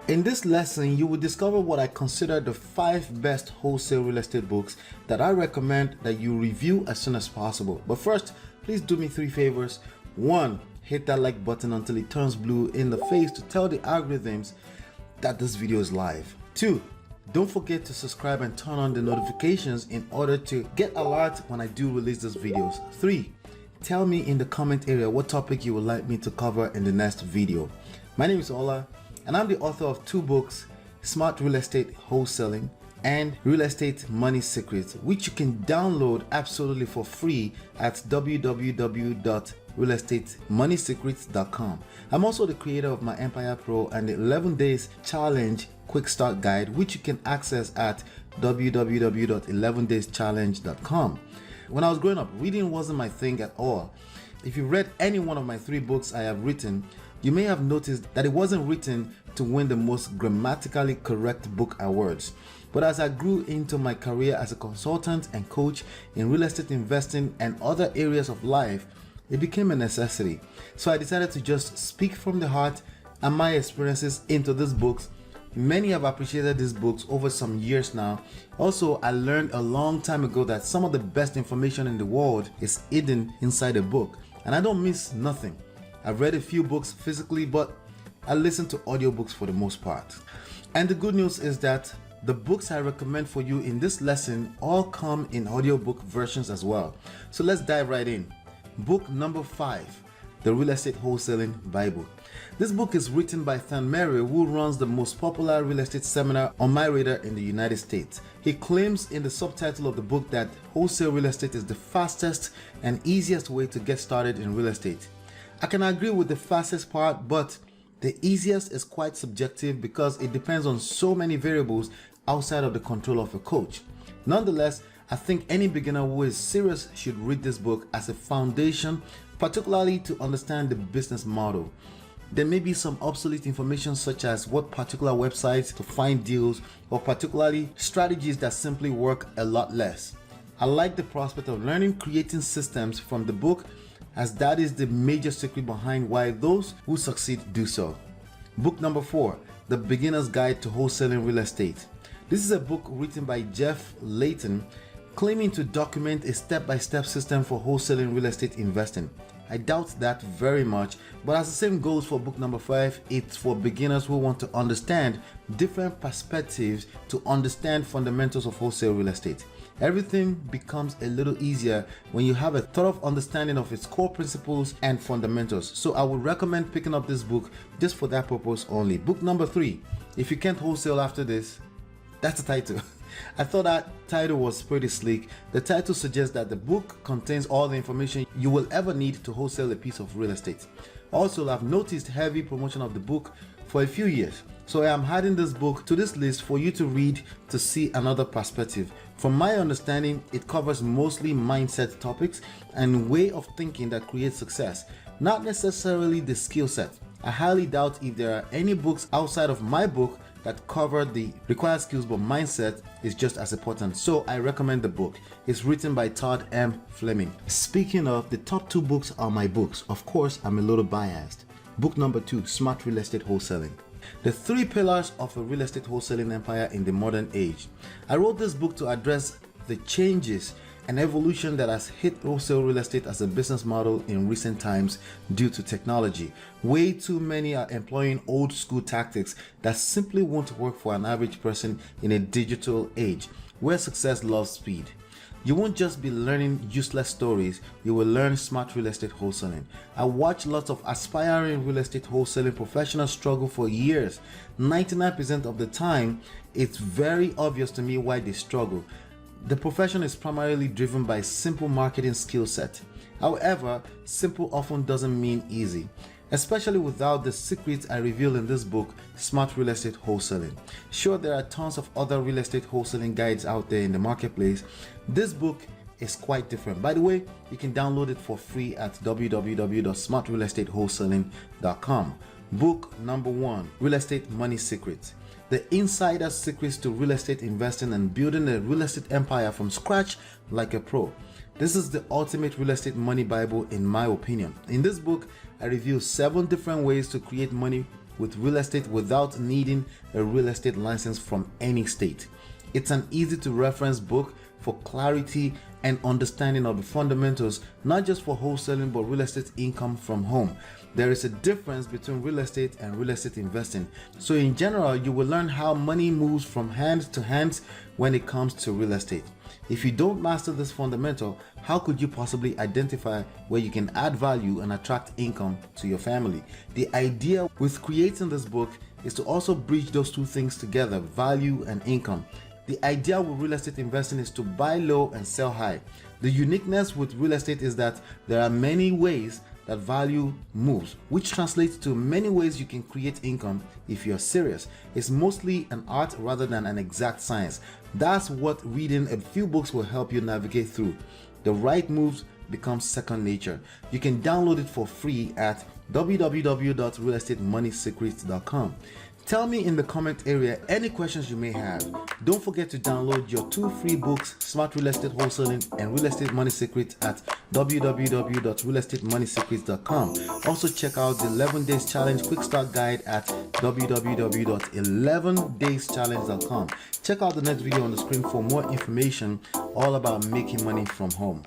In this lesson, you will discover what I consider the 5 best wholesale real estate books that I recommend that you review as soon as possible. But first, please do me 3 favors. 1, hit that like button until it turns blue in the face to tell the algorithms that this video is live. 2, don't forget to subscribe and turn on the notifications in order to get alert when I do release these videos. 3, tell me in the comment area what topic you would like me to cover in the next video. My name is Ola, and I'm the author of 2 books, Smart Real Estate Wholesaling and Real Estate Money Secrets, which you can download absolutely for free at www.realestatemoneysecrets.com. I'm also the creator of myEmpirePRO and the 11 days challenge quick start guide, which you can access at www.11dayschallenge.com. When I was growing up, reading wasn't my thing at all. If you read any one of my 3 books I have written, you may have noticed that it wasn't written to win the most grammatically correct book awards. But as I grew into my career as a consultant and coach in real estate investing and other areas of life, it became a necessity. So I decided to just speak from the heart and my experiences into these books. Many have appreciated these books over some years now. Also, I learned a long time ago that some of the best information in the world is hidden inside a book, and I don't miss nothing. I've read a few books physically, but I listen to audiobooks for the most part. And the good news is that the books I recommend for you in this lesson all come in audiobook versions as well. So let's dive right in. Book number 5, The Real Estate Wholesaling Bible. This book is written by Than Mary, who runs the most popular real estate seminar on my radar in the United States. He claims in the subtitle of the book that wholesale real estate is the fastest and easiest way to get started in real estate. I can agree with the fastest part, but the easiest is quite subjective because it depends on so many variables outside of the control of a coach. Nonetheless, I think any beginner who is serious should read this book as a foundation, particularly to understand the business model. There may be some obsolete information such as what particular websites to find deals, or particularly strategies that simply work a lot less. I like the prospect of learning creating systems from the book, as that is the major secret behind why those who succeed do so. Book number 4, The Beginner's Guide to Wholesaling Real Estate. This is a book written by Jeff Layton, claiming to document a step-by-step system for wholesaling real estate investing. I doubt that very much, but as the same goes for book number 5, it's for beginners who want to understand different perspectives to understand fundamentals of wholesale real estate. Everything becomes a little easier when you have a thorough understanding of its core principles and fundamentals. So I would recommend picking up this book just for that purpose only. Book number 3, If You Can't Wholesale After This. That's the title. I thought that title was pretty sleek. The title suggests that the book contains all the information you will ever need to wholesale a piece of real estate. Also, I've noticed heavy promotion of the book for a few years, so I am adding this book to this list for you to read to see another perspective. From my understanding, it covers mostly mindset topics and way of thinking that creates success, not necessarily the skill set. I highly doubt if there are any books outside of my book that cover the required skills, but mindset is just as important. So I recommend the book. It's written by Todd M. Fleming. Speaking of, the top 2 books are my books. Of course, I'm a little biased. Book number 2, Smart Real Estate Wholesaling. The 3 pillars of a real estate wholesaling empire in the modern age. I wrote this book to address the changes and evolution that has hit wholesale real estate as a business model in recent times due to technology. Way too many are employing old school tactics that simply won't work for an average person in a digital age where success loves speed. You won't just be learning useless stories, you will learn smart real estate wholesaling. I watch lots of aspiring real estate wholesaling professionals struggle for years. 99% of the time, it's very obvious to me why they struggle. The profession is primarily driven by simple marketing skill set. However, simple often doesn't mean easy, especially without the secrets I reveal in this book, Smart Real Estate Wholesaling. Sure, there are tons of other real estate wholesaling guides out there in the marketplace. This book is quite different. By the way, you can download it for free at www.smartrealestatewholesaling.com. Book number 1, Real Estate Money Secrets. The insider secrets to real estate investing and building a real estate empire from scratch like a pro. This is the ultimate real estate money Bible in my opinion. In this book, I reveal 7 different ways to create money with real estate without needing a real estate license from any state. It's an easy to reference book for clarity and understanding of the fundamentals, not just for wholesaling but real estate income from home. There is a difference between real estate and real estate investing. So in general, you will learn how money moves from hand to hand when it comes to real estate. If you don't master this fundamental, how could you possibly identify where you can add value and attract income to your family? The idea with creating this book is to also bridge those two things together, value and income. The idea with real estate investing is to buy low and sell high. The uniqueness with real estate is that there are many ways that value moves, which translates to many ways you can create income if you're serious. It's mostly an art rather than an exact science. That's what reading a few books will help you navigate through. The right moves become second nature. You can download it for free at www.realestatemoneysecrets.com. Tell me in the comment area any questions you may have. Don't forget to download your 2 free books, Smart Real Estate Wholesaling and Real Estate Money Secrets, at www.realestatemoneysecrets.com. Also check out the 11 Days Challenge Quick Start Guide at www.11dayschallenge.com. Check out the next video on the screen for more information all about making money from home.